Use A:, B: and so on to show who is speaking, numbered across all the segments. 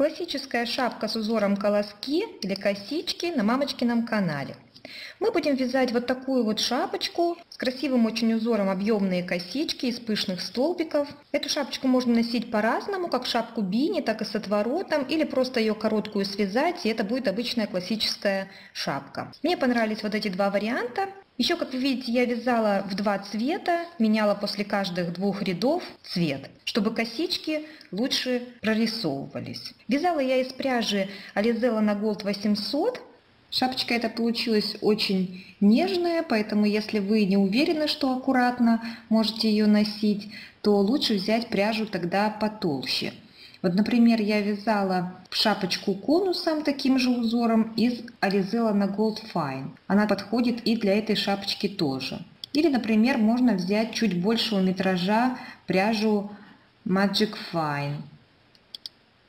A: Классическая шапка с узором колоски или косички на мамочкином канале. Мы будем вязать вот такую вот шапочку с красивым очень узором, объемные косички из пышных столбиков. Эту шапочку можно носить по-разному, как шапку бини, так и с отворотом, или просто ее короткую связать, и это будет обычная классическая шапка. Мне понравились вот эти два варианта. Еще, как вы видите, я вязала в два цвета, меняла после каждых двух рядов цвет, чтобы косички лучше прорисовывались. Вязала я из пряжи Alizella на Gold 800. Шапочка эта получилась очень нежная, поэтому если вы не уверены, что аккуратно можете ее носить, то лучше взять пряжу тогда потолще. Вот, например, я вязала шапочку конусом таким же узором из Alizella на Gold Fine. Она подходит и для этой шапочки тоже. Или, например, можно взять чуть большего метража пряжу Magic Fine.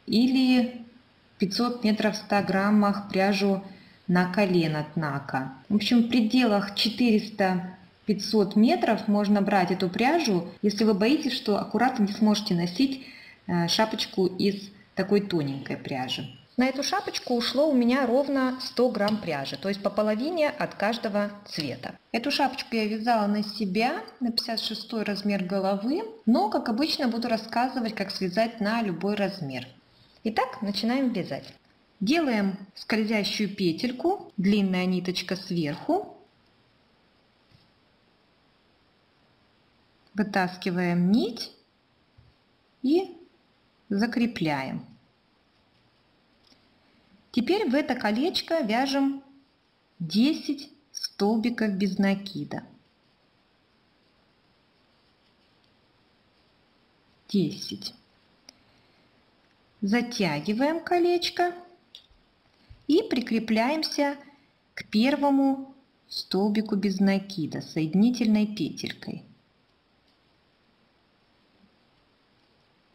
A: Или 500 метров в 100 граммах пряжу на колено Тнака. В общем, в пределах 400-500 метров можно брать эту пряжу, если вы боитесь, что аккуратно не сможете носить шапочку из такой тоненькой пряжи. На эту шапочку ушло у меня ровно 100 грамм пряжи, то есть по половине от каждого цвета. Эту шапочку я вязала на себя, на 56 размер головы, но, как обычно, буду рассказывать, как связать на любой размер. Итак, начинаем вязать. Делаем скользящую петельку, длинная ниточка сверху, вытаскиваем нить и закрепляем. Теперь в это колечко вяжем 10 столбиков без накида. 10. Затягиваем колечко и прикрепляемся к первому столбику без накида соединительной петелькой.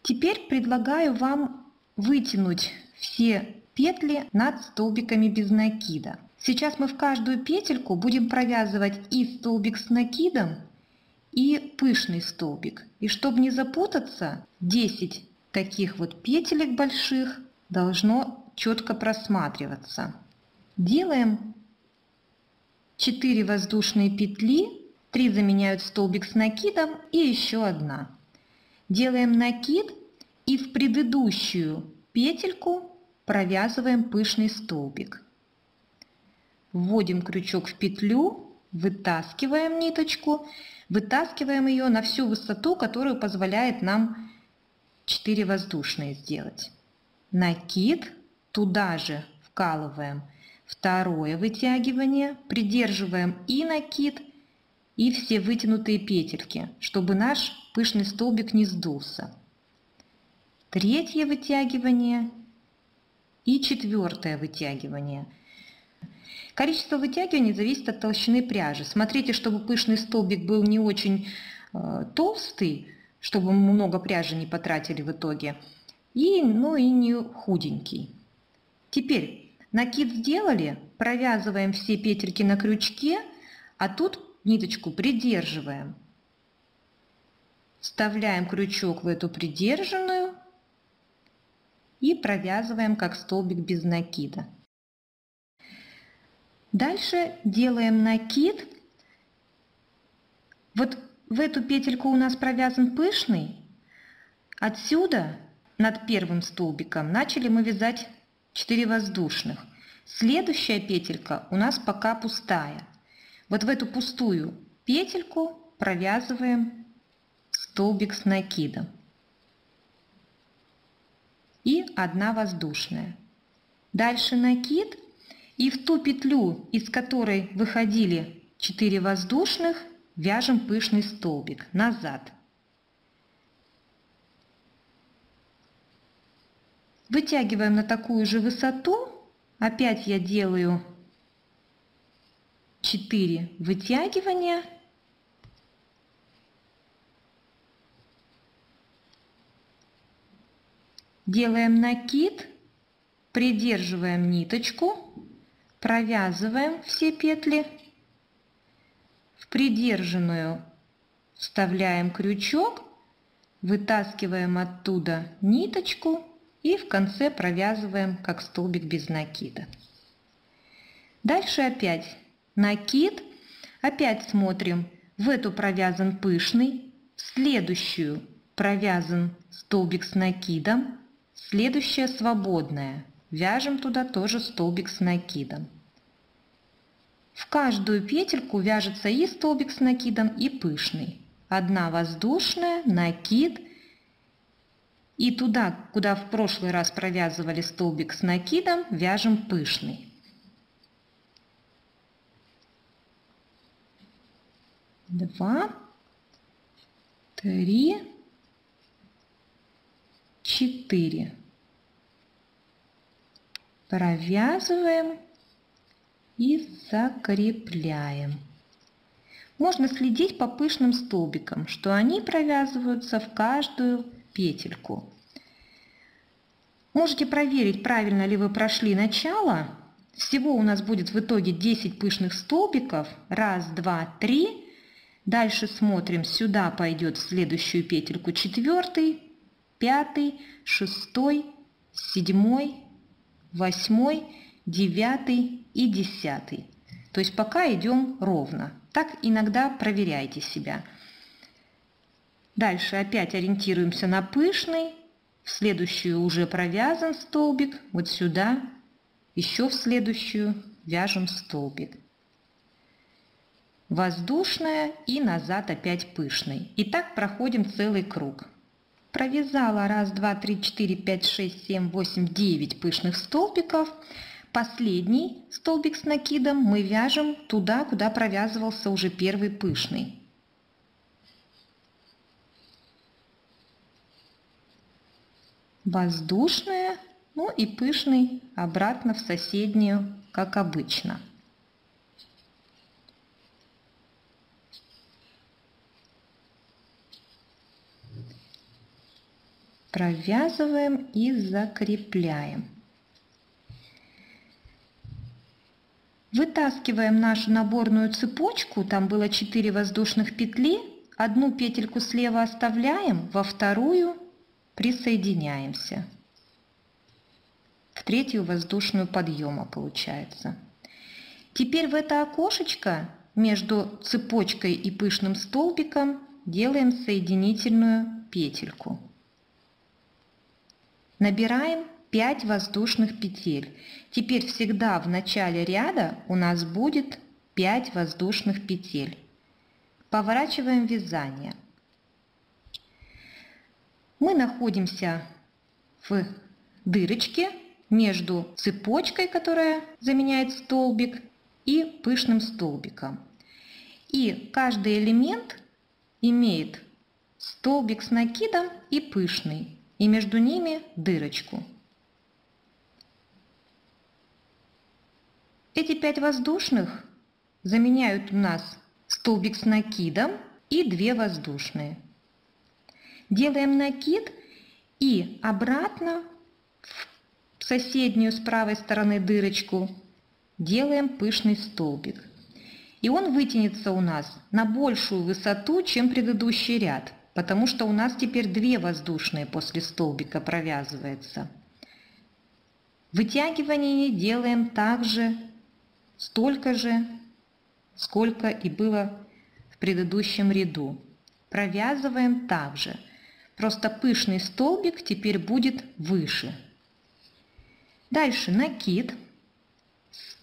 A: Теперь предлагаю вам вытянуть все петли над столбиками без накида. Сейчас мы в каждую петельку будем провязывать и столбик с накидом, и пышный столбик. И чтобы не запутаться, 10 таких вот петелек больших должно четко просматриваться. Делаем 4 воздушные петли, 3 заменяют столбик с накидом и еще одна. Делаем накид и в предыдущую петельку провязываем пышный столбик. Вводим крючок в петлю, вытаскиваем ниточку, вытаскиваем ее на всю высоту, которую позволяет нам 4 воздушные сделать. Накид, туда же вкалываем второе вытягивание, придерживаем и накид, и все вытянутые петельки, чтобы наш пышный столбик не сдулся. Третье вытягивание и четвертое вытягивание. Количество вытягиваний зависит от толщины пряжи. Смотрите, чтобы пышный столбик был не очень толстый, чтобы мы много пряжи не потратили в итоге, и не худенький. Теперь накид сделали, провязываем все петельки на крючке, а тут ниточку придерживаем. Вставляем крючок в эту придержанную и провязываем как столбик без накида. Дальше делаем накид. Вот в эту петельку у нас провязан пышный. Отсюда над первым столбиком начали мы вязать 4 воздушных. Следующая петелька у нас пока пустая. Вот в эту пустую петельку провязываем столбик с накидом. И 1 воздушная. Дальше накид, и в ту петлю, из которой выходили 4 воздушных, вяжем пышный столбик назад. Вытягиваем на такую же высоту. Опять я делаю 4 вытягивания. Делаем накид, придерживаем ниточку, провязываем все петли, в придержанную вставляем крючок, вытаскиваем оттуда ниточку и в конце провязываем как столбик без накида. Дальше опять накид, опять смотрим, в эту провязан пышный, в следующую провязан столбик с накидом, следующая свободная, вяжем туда тоже столбик с накидом. В каждую петельку вяжется и столбик с накидом, и пышный. Одна воздушная, накид, и туда, куда в прошлый раз провязывали столбик с накидом, вяжем пышный. Два, три, четыре. Провязываем и закрепляем. Можно следить по пышным столбикам, что они провязываются в каждую петельку. Можете проверить, правильно ли вы прошли начало. Всего у нас будет в итоге 10 пышных столбиков. Раз, два, три. Дальше смотрим, сюда пойдет в следующую петельку 4, 5, 6, 7, 8, 9 и 10. То есть пока идем ровно. Так иногда проверяйте себя. Дальше опять ориентируемся на пышный. В следующую уже провязан столбик. Вот сюда. Еще в следующую вяжем столбик. Воздушная и назад опять пышный. И так проходим целый круг. Провязала 1, 2, 3, 4, 5, 6, 7, 8, 9 пышных столбиков. Последний столбик с накидом мы вяжем туда, куда провязывался уже первый пышный. Воздушная, ну и пышный обратно в соседнюю, как обычно. Провязываем и закрепляем. Вытаскиваем нашу наборную цепочку, там было 4 воздушных петли, одну петельку слева оставляем, во вторую присоединяемся. В третью воздушную подъема получается. Теперь в это окошечко между цепочкой и пышным столбиком делаем соединительную петельку. Набираем 5 воздушных петель. Теперь всегда в начале ряда у нас будет 5 воздушных петель. Поворачиваем вязание. Мы находимся в дырочке между цепочкой, которая заменяет столбик, и пышным столбиком. И каждый элемент имеет столбик с накидом и пышный, и между ними дырочку. Эти 5 воздушных заменяют у нас столбик с накидом и 2 воздушные. Делаем накид и обратно в соседнюю с правой стороны дырочку делаем пышный столбик. И он вытянется у нас на большую высоту, чем предыдущий ряд, потому что у нас теперь 2 воздушные после столбика провязывается. Вытягивание делаем также столько же, сколько и было в предыдущем ряду. Провязываем также. Просто пышный столбик теперь будет выше. Дальше накид.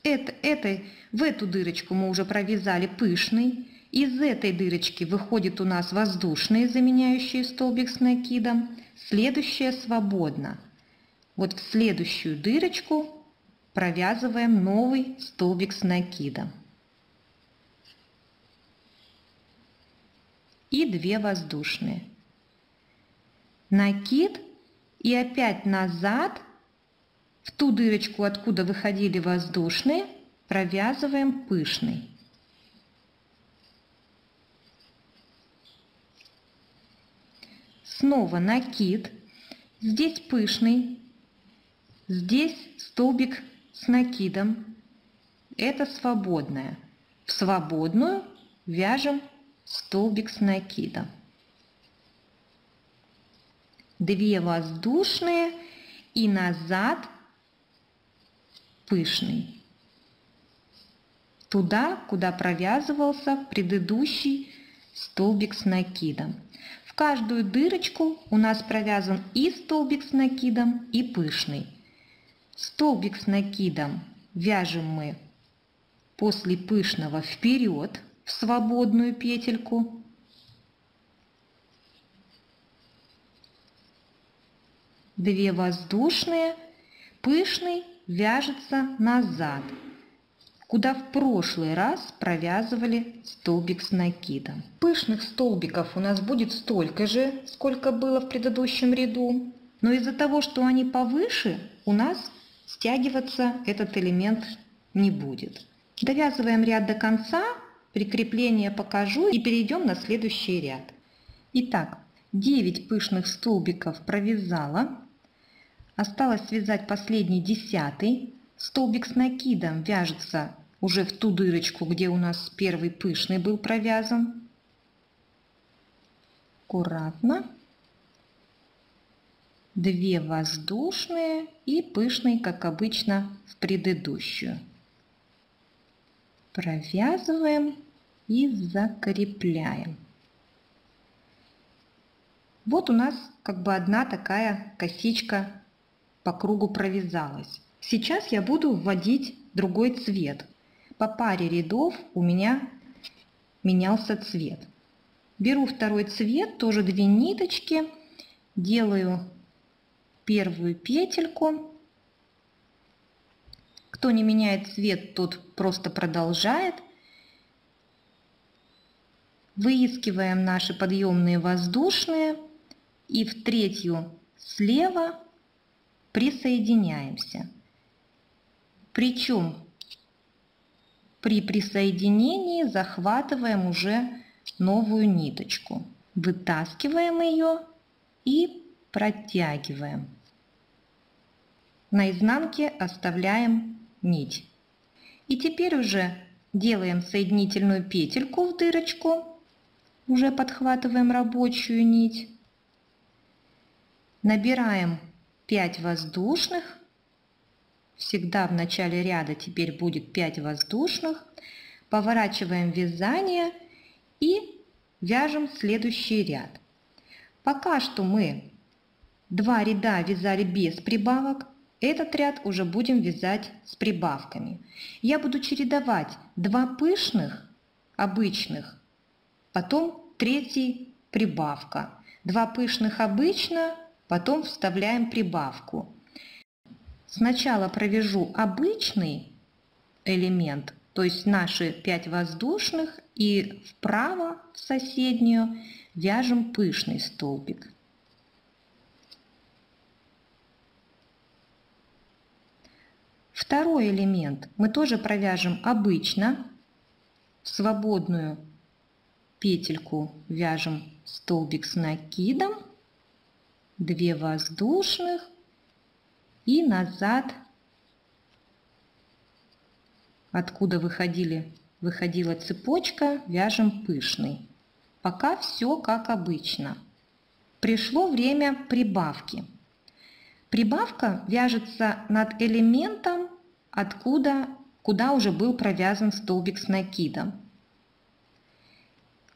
A: В эту дырочку мы уже провязали пышный. Из этой дырочки выходит у нас воздушные, заменяющие столбик с накидом. Следующая свободна. Вот в следующую дырочку провязываем новый столбик с накидом. И 2 воздушные. Накид и опять назад в ту дырочку, откуда выходили воздушные, провязываем пышный. Снова накид. Здесь пышный, здесь столбик с накидом. Это свободная. В свободную вяжем столбик с накидом. 2 воздушные и назад пышный. Туда, куда провязывался предыдущий столбик с накидом. В каждую дырочку у нас провязан и столбик с накидом, и пышный. Столбик с накидом вяжем мы после пышного вперед в свободную петельку. Две воздушные, пышный вяжется назад, куда в прошлый раз провязывали столбик с накидом. Пышных столбиков у нас будет столько же, сколько было в предыдущем ряду, но из-за того, что они повыше, у нас стягиваться этот элемент не будет. Довязываем ряд до конца, прикрепление покажу и перейдем на следующий ряд. Итак, 9 пышных столбиков провязала. Осталось связать последний 10. Столбик с накидом вяжется уже в ту дырочку, где у нас первый пышный был провязан. Аккуратно. 2 воздушные и пышный, как обычно, в предыдущую. Провязываем и закрепляем. Вот у нас как бы одна такая косичка по кругу провязалась. Сейчас я буду вводить другой цвет. По паре рядов у меня менялся цвет. Беру второй цвет, тоже 2 ниточки, делаю первую петельку. Кто не меняет цвет, тот просто продолжает. Выискиваем наши подъемные воздушные и в третью слева присоединяемся. Причем при присоединении захватываем уже новую ниточку. Вытаскиваем ее и протягиваем. На изнанке оставляем нить. И теперь уже делаем соединительную петельку в дырочку. Уже подхватываем рабочую нить. Набираем 5 воздушных. Всегда в начале ряда теперь будет 5 воздушных. Поворачиваем вязание и вяжем следующий ряд. Пока что мы 2 ряда вязали без прибавок. Этот ряд уже будем вязать с прибавками. Я буду чередовать 2 пышных, обычных, потом 3 прибавка. 2 пышных обычно, потом вставляем прибавку. Сначала провяжу обычный элемент, то есть наши 5 воздушных, и вправо в соседнюю вяжем пышный столбик. Второй элемент мы тоже провяжем обычно. В свободную петельку вяжем столбик с накидом, 2 воздушных и назад, откуда выходила цепочка, вяжем пышный. Пока все как обычно. Пришло время прибавки. Прибавка вяжется над элементом, куда уже был провязан столбик с накидом.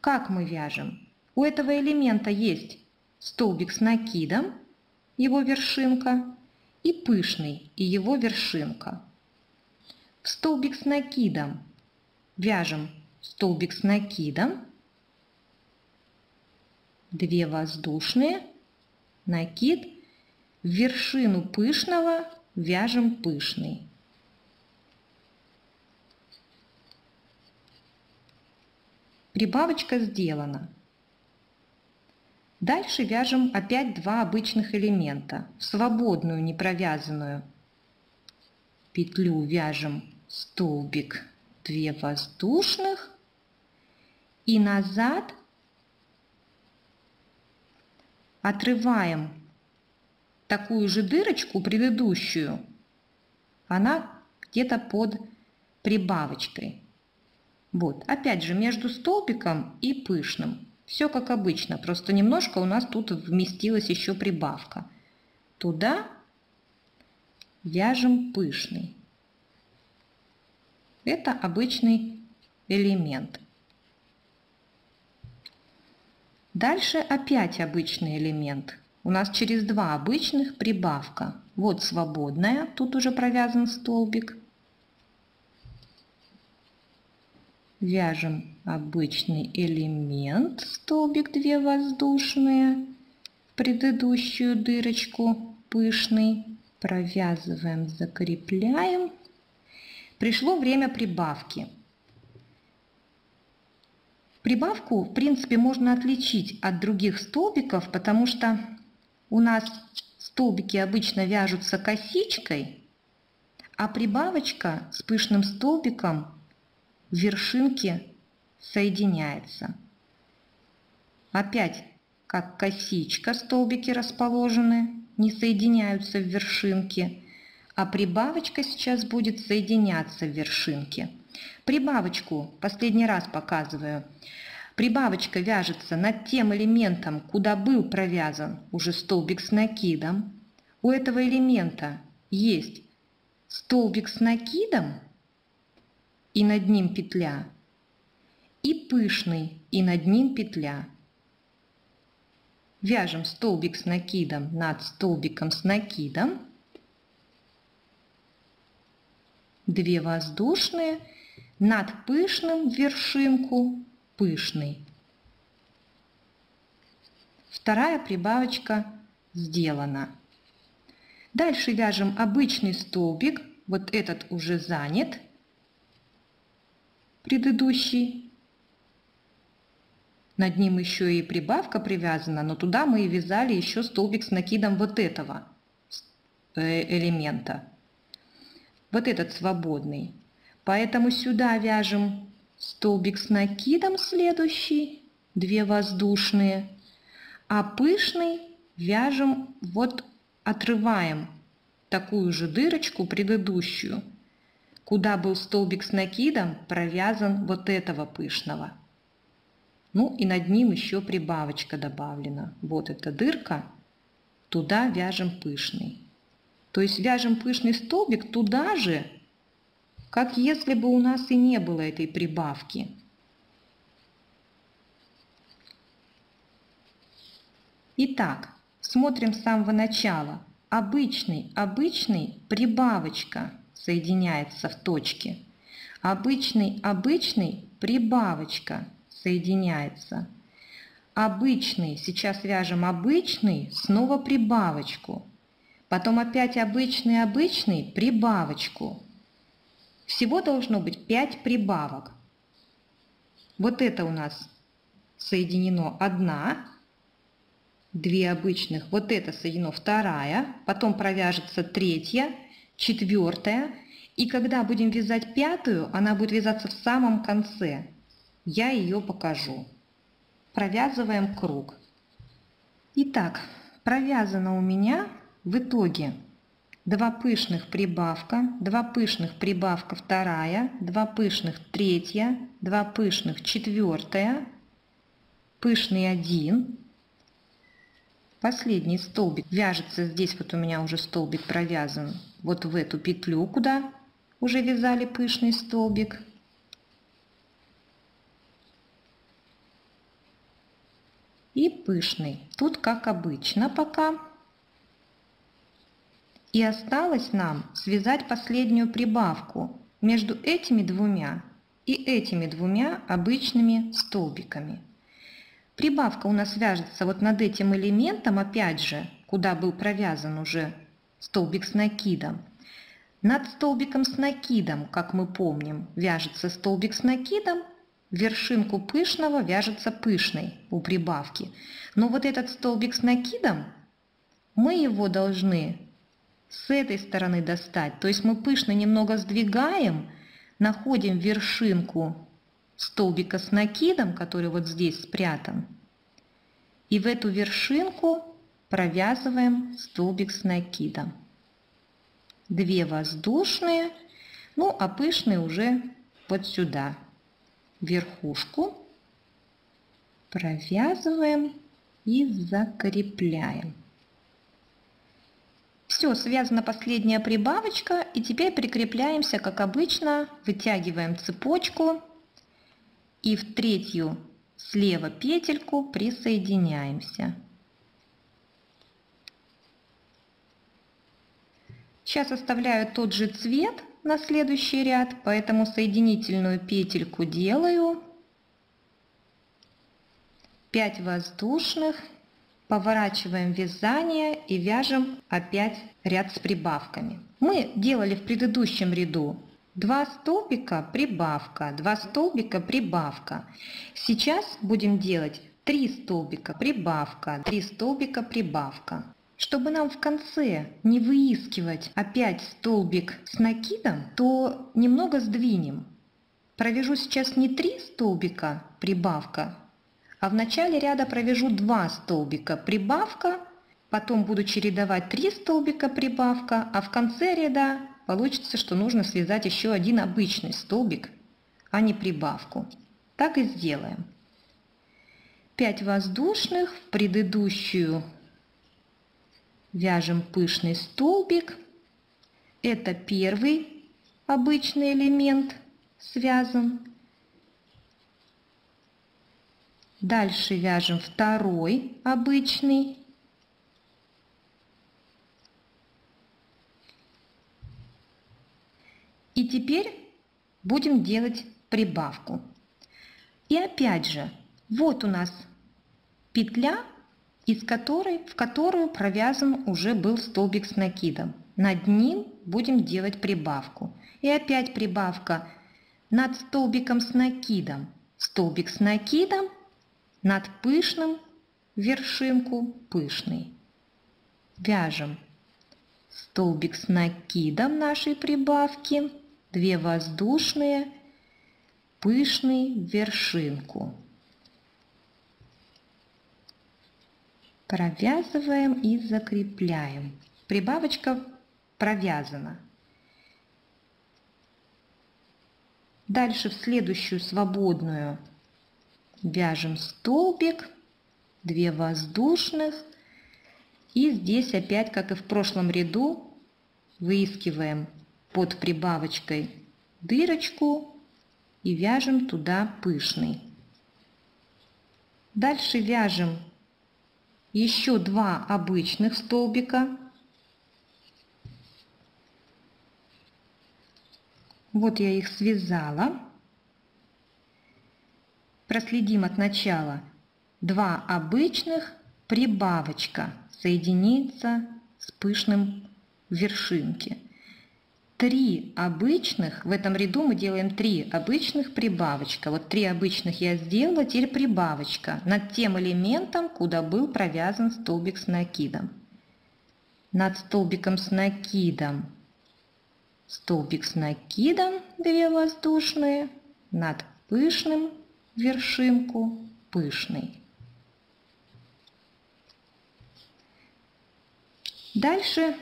A: Как мы вяжем? У этого элемента есть столбик с накидом, его вершинка, и пышный, и его вершинка. В столбик с накидом вяжем столбик с накидом, 2 воздушные, накид, в вершину пышного вяжем пышный. Прибавочка сделана. Дальше вяжем опять 2 обычных элемента. В свободную непровязанную петлю вяжем столбик, 2 воздушных и назад отрываем такую же дырочку предыдущую, она где-то под прибавочкой. Вот, опять же между столбиком и пышным. Все как обычно, просто немножко у нас тут вместилась еще прибавка. Туда вяжем пышный. Это обычный элемент. Дальше опять обычный элемент. У нас через 2 обычных прибавка. Вот свободная, тут уже провязан столбик. Вяжем обычный элемент, столбик 2 воздушные, в предыдущую дырочку пышный. Провязываем, закрепляем. Пришло время прибавки. Прибавку, в принципе, можно отличить от других столбиков, потому что у нас столбики обычно вяжутся косичкой, а прибавочка с пышным столбиком в вершинке соединяется. Опять, как косичка, столбики расположены, не соединяются в вершинке, а прибавочка сейчас будет соединяться в вершинке. Прибавочку, последний раз показываю, прибавочка вяжется над тем элементом, куда был провязан уже столбик с накидом. У этого элемента есть столбик с накидом, и над ним петля, и пышный, и над ним петля. Вяжем столбик с накидом над столбиком с накидом, 2 воздушные, над пышным в вершинку пышный. Вторая прибавочка сделана. Дальше вяжем обычный столбик, вот этот уже занят, предыдущий. Над ним еще и прибавка привязана, но туда мы и вязали еще столбик с накидом вот этого элемента. Вот этот свободный. Поэтому сюда вяжем столбик с накидом следующий, 2 воздушные, а пышный вяжем, вот отрываем такую же дырочку предыдущую, куда был столбик с накидом провязан вот этого пышного. Ну и над ним еще прибавочка добавлена. Вот эта дырка, туда вяжем пышный. То есть вяжем пышный столбик туда же, как если бы у нас и не было этой прибавки. Итак, смотрим с самого начала. Обычный, прибавочка соединяется в точке. Обычный, прибавочка соединяется. Обычный, сейчас вяжем обычный, снова прибавочку. Потом опять обычный, прибавочку. Всего должно быть 5 прибавок. Вот это у нас соединено 1, 2 обычных, вот это соединено 2, потом провяжется 3, 4, и когда будем вязать 5-ю, она будет вязаться в самом конце. Я ее покажу. Провязываем круг. Итак, провязано у меня в итоге 2 пышных прибавка, 2 пышных прибавка 2, 2 пышных 3, 2 пышных 4, пышный 1. Последний столбик вяжется здесь, вот у меня уже столбик провязан, вот в эту петлю, куда уже вязали пышный столбик. И пышный. Тут как обычно пока. И осталось нам связать последнюю прибавку между этими двумя и этими двумя обычными столбиками. Прибавка у нас вяжется вот над этим элементом, опять же, куда был провязан уже столбик с накидом. Над столбиком с накидом, как мы помним, вяжется столбик с накидом, в вершинку пышного вяжется пышный у прибавки. Но вот этот столбик с накидом, мы его должны с этой стороны достать. То есть мы пышно немного сдвигаем, находим вершинку столбика с накидом, который вот здесь спрятан, и в эту вершинку провязываем столбик с накидом. 2 воздушные, ну а пышный уже вот сюда, верхушку провязываем и закрепляем. Все, связана последняя прибавочка, и теперь прикрепляемся, как обычно, вытягиваем цепочку и в третью слева петельку присоединяемся. Сейчас оставляю тот же цвет на следующий ряд, поэтому соединительную петельку делаю, 5 воздушных, поворачиваем вязание и вяжем опять ряд с прибавками. Мы делали в предыдущем ряду 2 столбика, прибавка, 2 столбика, прибавка. Сейчас будем делать 3 столбика, прибавка, 3 столбика, прибавка. Чтобы нам в конце не выискивать опять столбик с накидом, то немного сдвинем. Провяжу сейчас не 3 столбика, прибавка, а в начале ряда провяжу 2 столбика, прибавка, потом буду чередовать 3 столбика, прибавка, а в конце ряда получится, что нужно связать еще один обычный столбик, а не прибавку. Так и сделаем. 5 воздушных, в предыдущую вяжем пышный столбик. Это первый обычный элемент связан. Дальше вяжем второй обычный. И теперь будем делать прибавку. И опять же, вот у нас петля, в которую провязан уже был столбик с накидом. Над ним будем делать прибавку. И опять прибавка над столбиком с накидом. Столбик с накидом, над пышным вершинку пышный. Вяжем столбик с накидом нашей прибавки, 2 воздушные, пышный вершинку. Провязываем и закрепляем. Прибавочка провязана. Дальше в следующую свободную вяжем столбик, 2 воздушных, и здесь опять, как и в прошлом ряду, выискиваем под прибавочкой дырочку и вяжем туда пышный. Дальше вяжем еще 2 обычных столбика. Вот я их связала. Проследим от начала. 2 обычных, прибавочка соединится с пышным в вершинке. 3 обычных, в этом ряду мы делаем 3 обычных, прибавочка. Вот 3 обычных я сделала, теперь прибавочка над тем элементом, куда был провязан столбик с накидом. Над столбиком с накидом столбик с накидом, 2 воздушные, над пышным вершинку пышный. Дальше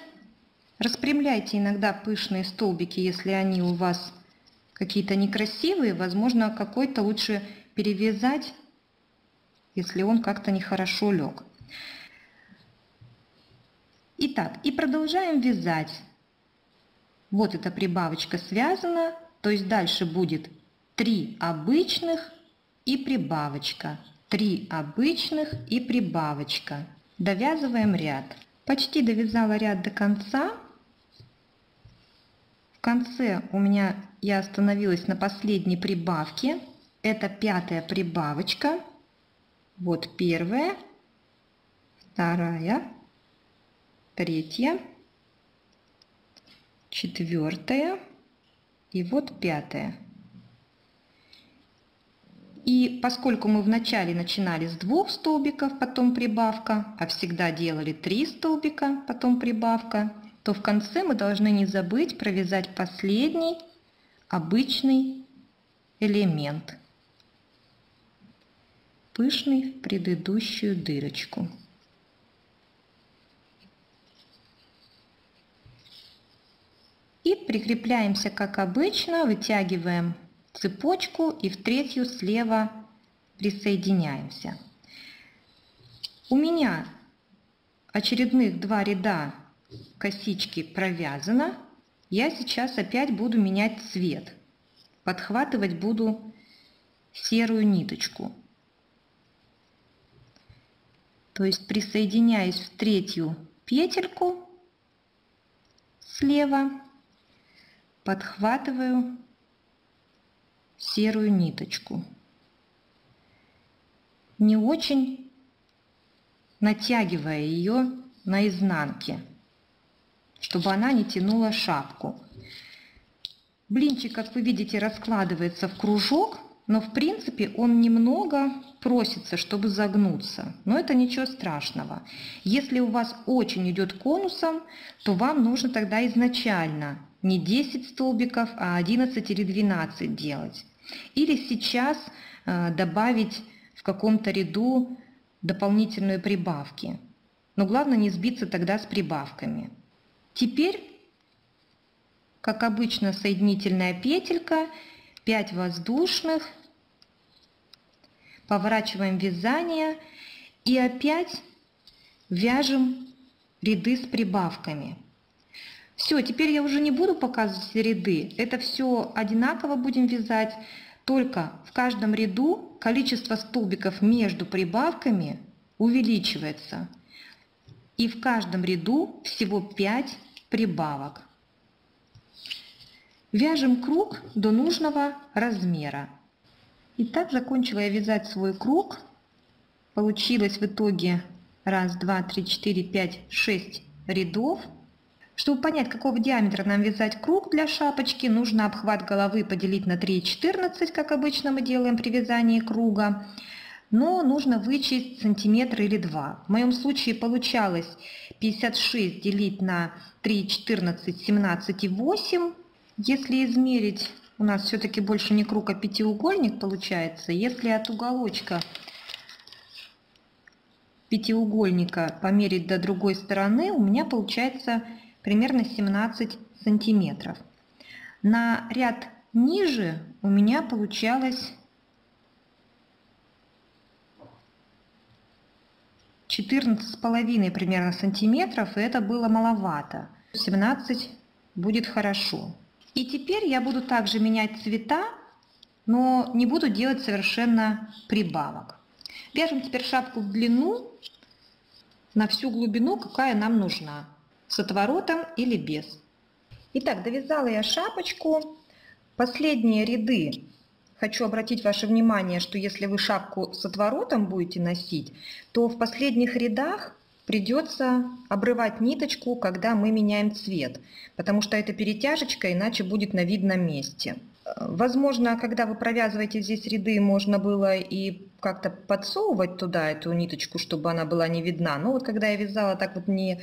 A: распрямляйте иногда пышные столбики, если они у вас какие-то некрасивые, возможно, какой-то лучше перевязать, если он как-то нехорошо лег. Итак, и продолжаем вязать. Вот эта прибавочка связана, то есть дальше будет 3 обычных и прибавочка, 3 обычных и прибавочка. Довязываем ряд. Почти довязала ряд до конца. В конце я остановилась на последней прибавке. Это 5-я прибавочка. Вот 1-я, 2-я, 3-я, 4-я и вот 5-я. И поскольку мы вначале начинали с 2 столбиков, потом прибавка, а всегда делали 3 столбика, потом прибавка, то в конце мы должны не забыть провязать последний обычный элемент, пышный в предыдущую дырочку. И прикрепляемся, как обычно, вытягиваем цепочку и в 3-ю слева присоединяемся. У меня очередных 2 ряда косички провязано, я сейчас опять буду менять цвет. Подхватывать буду серую ниточку. То есть присоединяюсь в третью петельку слева, подхватываю серую ниточку. Не очень натягивая ее на изнанке, чтобы она не тянула шапку. Блинчик, как вы видите, раскладывается в кружок, но в принципе он немного просится, чтобы загнуться. Но это ничего страшного. Если у вас очень идет конусом, то вам нужно тогда изначально не 10 столбиков, а 11 или 12 делать. Или сейчас добавить в каком-то ряду дополнительные прибавки. Но главное не сбиться тогда с прибавками. Теперь, как обычно, соединительная петелька, 5 воздушных, поворачиваем вязание и опять вяжем ряды с прибавками. Все, теперь я уже не буду показывать ряды, это все одинаково будем вязать, только в каждом ряду количество столбиков между прибавками увеличивается. И в каждом ряду всего 5 прибавок. Вяжем круг до нужного размера. Итак, закончила я вязать свой круг. Получилось в итоге 1, 2, 3, 4, 5, 6 рядов. Чтобы понять, какого диаметра нам вязать круг для шапочки, нужно обхват головы поделить на 3,14, как обычно мы делаем при вязании круга. Но нужно вычесть сантиметр или 2. В моем случае получалось 56 делить на 3,14, 17,8. Если измерить, у нас все-таки больше не круг, а пятиугольник получается. Если от уголочка пятиугольника померить до другой стороны, у меня получается примерно 17 сантиметров. На ряд ниже у меня получалось 14,5 примерно сантиметров, и это было маловато. 17 будет хорошо. И теперь я буду также менять цвета, но не буду делать совершенно прибавок. Вяжем теперь шапку в длину на всю глубину, какая нам нужна, с отворотом или без. Итак, довязала я шапочку. Последние ряды. Хочу обратить ваше внимание, что если вы шапку с отворотом будете носить, то в последних рядах придется обрывать ниточку, когда мы меняем цвет, потому что это перетяжечка, иначе будет на видном месте. Возможно, когда вы провязываете здесь ряды, можно было и как-то подсовывать туда эту ниточку, чтобы она была не видна. Но вот когда я вязала, так вот не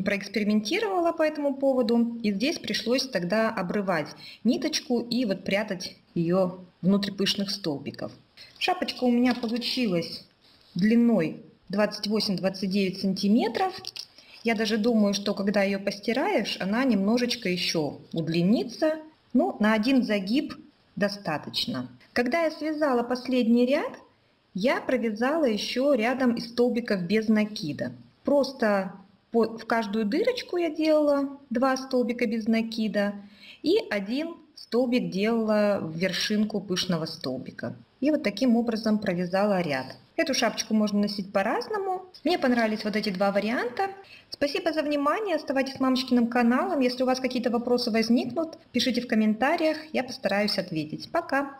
A: проэкспериментировала по этому поводу, и здесь пришлось тогда обрывать ниточку и вот прятать ее внутрь пышных столбиков. Шапочка у меня получилась длиной 28-29 сантиметров. Я даже думаю, что когда ее постираешь, она немножечко еще удлинится. Ну, на один загиб достаточно. Когда я связала последний ряд, я провязала еще рядом из столбиков без накида. Просто в каждую дырочку я делала 2 столбика без накида и 1 столбик делала в вершинку пышного столбика. И вот таким образом провязала ряд. Эту шапочку можно носить по-разному. Мне понравились вот эти 2 варианта. Спасибо за внимание. Оставайтесь с мамочкиным каналом. Если у вас какие-то вопросы возникнут, пишите в комментариях. Я постараюсь ответить. Пока!